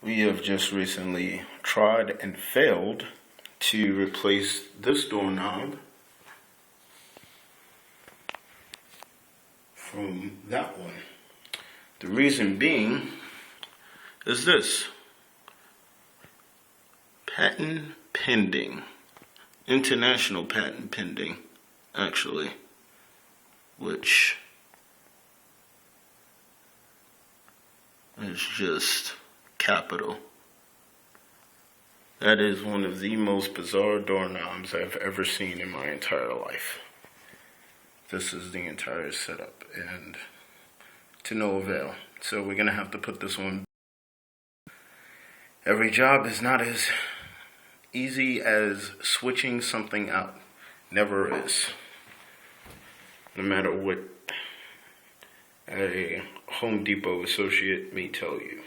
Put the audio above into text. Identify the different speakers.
Speaker 1: We have just recently tried and failed to replace this doorknob from that one. The reason being is this: patent pending, international patent pending, actually, which is just capital. That is one of the most bizarre doorknobs I've ever seen in my entire life. This is the entire setup, and to no avail. So we're gonna have to put this one. Every job is not as easy as switching something out. Never is. No matter what a Home Depot associate may tell you.